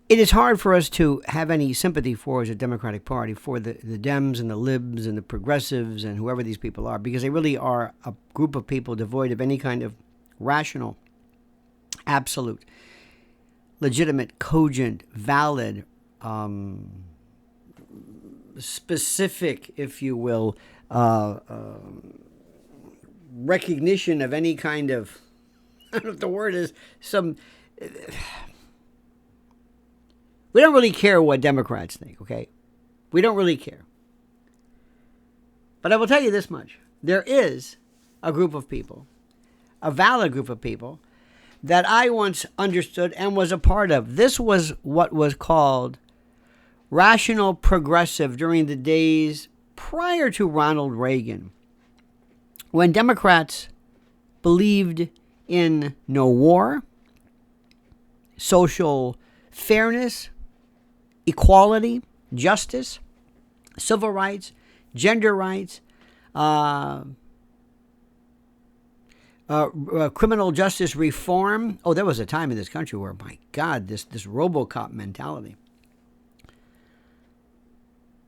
it is hard for us to have any sympathy for as a Democratic Party for the Dems and the libs and the progressives and whoever these people are, because they really are a group of people devoid of any kind of rational, absolute, legitimate, cogent, valid, specific, if you will, recognition of any kind of, I don't know if the word is, we don't really care what Democrats think, okay? We don't really care. But I will tell you this much. There is a group of people, a valid group of people, that I once understood and was a part of. This was what was called rational progressive during the days prior to Ronald Reagan, when Democrats believed in no war, social fairness, equality, justice, civil rights, gender rights, criminal justice reform. Oh, there was a time in this country where, my God, this RoboCop mentality,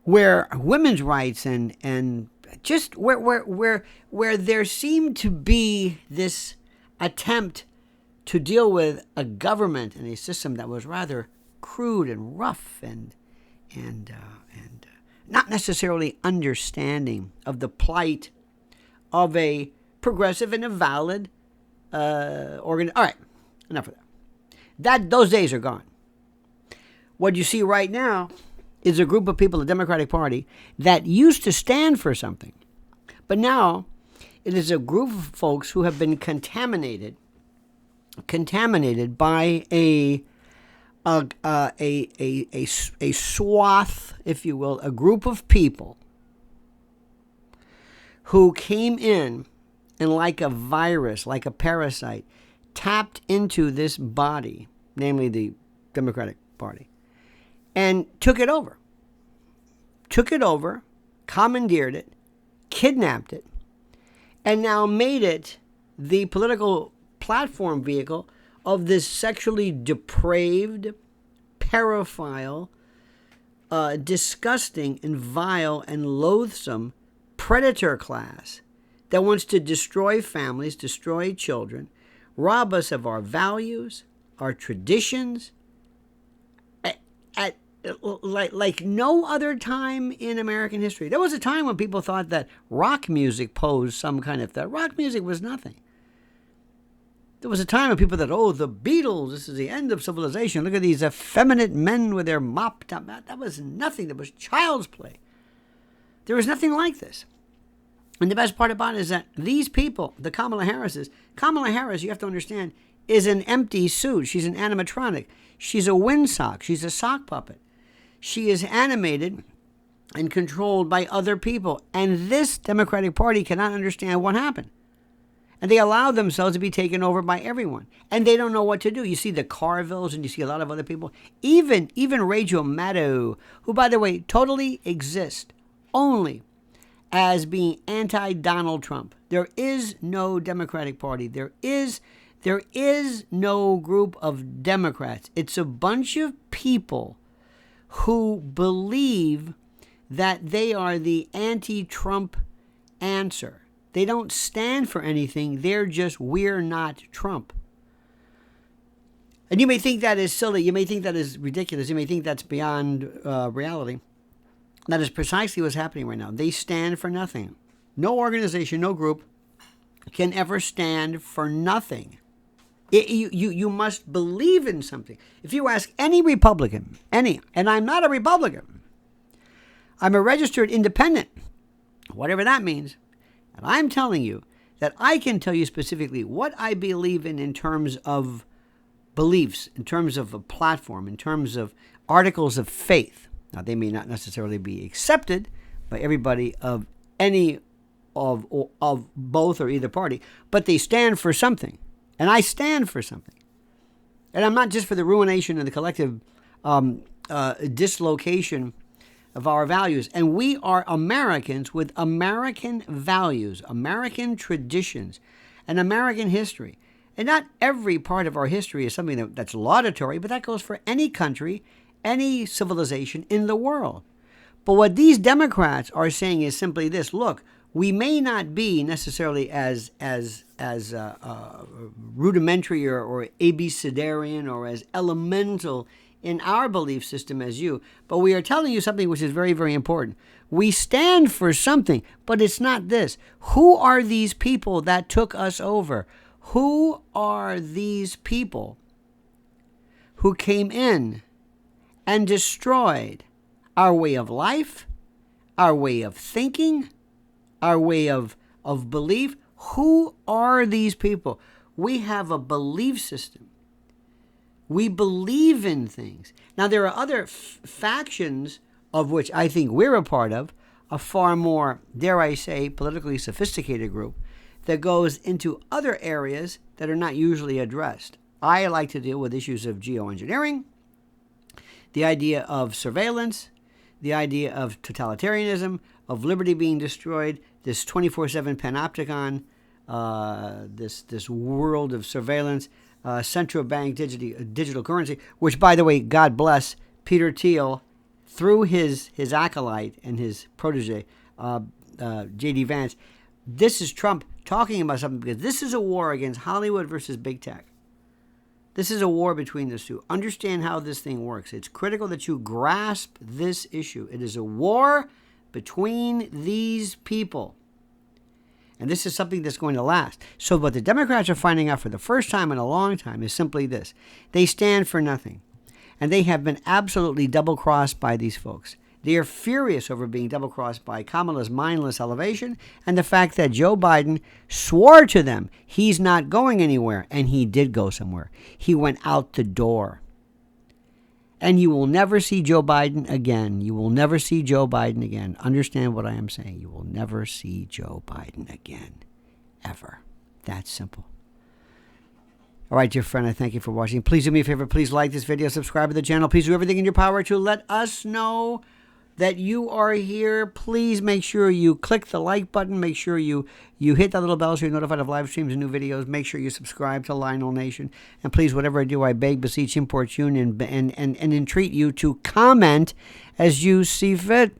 where women's rights and just where there seemed to be this attempt to deal with a government and a system that was rather crude and rough and not necessarily understanding of the plight of a progressive and a valid organ. All right, enough of that. Those days are gone. What you see right now is a group of people, the Democratic Party, that used to stand for something, but now it is a group of folks who have been contaminated by a swath, if you will, a group of people who came in and, like a virus, like a parasite, tapped into this body, namely the Democratic Party, and took it over, commandeered it, kidnapped it, and now made it the political platform vehicle of this sexually depraved, paraphile, disgusting and vile and loathsome predator class that wants to destroy families, destroy children, rob us of our values, our traditions, like no other time in American history. There was a time when people thought that rock music posed some kind of threat. Rock music was nothing. There was a time when people thought, oh, the Beatles, this is the end of civilization. Look at these effeminate men with their mop top. That was nothing. That was child's play. There was nothing like this. And the best part about it is that these people, the Kamala Harris, you have to understand, is an empty suit. She's an animatronic. She's a windsock. She's a sock puppet. She is animated and controlled by other people. And this Democratic Party cannot understand what happened. And they allow themselves to be taken over by everyone. And they don't know what to do. You see the Carvilles and you see a lot of other people. Even Rachel Maddow, who, by the way, totally exist only as being anti-Donald Trump. There is no Democratic Party. There is no group of Democrats. It's a bunch of people who believe that they are the anti-Trump answer. They don't stand for anything. They're just, we're not Trump. And you may think that is silly. You may think that is ridiculous. You may think that's beyond reality. That is precisely what's happening right now. They stand for nothing. No organization, no group can ever stand for nothing. You must believe in something. If you ask any Republican, and I'm not a Republican, I'm a registered independent, whatever that means, and I'm telling you that I can tell you specifically what I believe in terms of beliefs, in terms of a platform, in terms of articles of faith. Now, they may not necessarily be accepted by everybody of any of both or either party, but they stand for something. And I stand for something. And I'm not just for the ruination and the collective dislocation of our values. And we are Americans with American values, American traditions, and American history. And not every part of our history is something that's laudatory, but that goes for any country, any civilization in the world. But what these Democrats are saying is simply this: look, we may not be necessarily as rudimentary or abecedarian or as elemental in our belief system as you, but we are telling you something which is very, very important. We stand for something, but it's not this. Who are these people that took us over? Who are these people who came in and destroyed our way of life, our way of thinking, our way of belief? Who are these people? We have a belief system. We believe in things. Now, there are other factions, of which I think we're a part of, a far more, dare I say, politically sophisticated group that goes into other areas that are not usually addressed. I like to deal with issues of geoengineering, the idea of surveillance, the idea of totalitarianism, of liberty being destroyed, this 24/7 panopticon, this world of surveillance, central bank digital currency, which, by the way, God bless Peter Thiel, through his acolyte and his protege, J.D. Vance. This is Trump talking about something, because this is a war against Hollywood versus big tech. This is a war between the two. Understand how this thing works. It's critical that you grasp this issue. It is a war between these people. And this is something that's going to last. So what the Democrats are finding out for the first time in a long time is simply this: they stand for nothing. And they have been absolutely double-crossed by these folks. They are furious over being double-crossed by Kamala's mindless elevation and the fact that Joe Biden swore to them he's not going anywhere. And he did go somewhere. He went out the door. And you will never see Joe Biden again. You will never see Joe Biden again. Understand what I am saying. You will never see Joe Biden again. Ever. That's simple. All right, dear friend, I thank you for watching. Please do me a favor. Please like this video, subscribe to the channel. Please do everything in your power to let us know that you are here. Please make sure you click the like button. Make sure you hit that little bell so you're notified of live streams and new videos. Make sure you subscribe to Lionel Nation. And please, whatever I do, I beg, beseech, import you, and entreat you to comment as you see fit.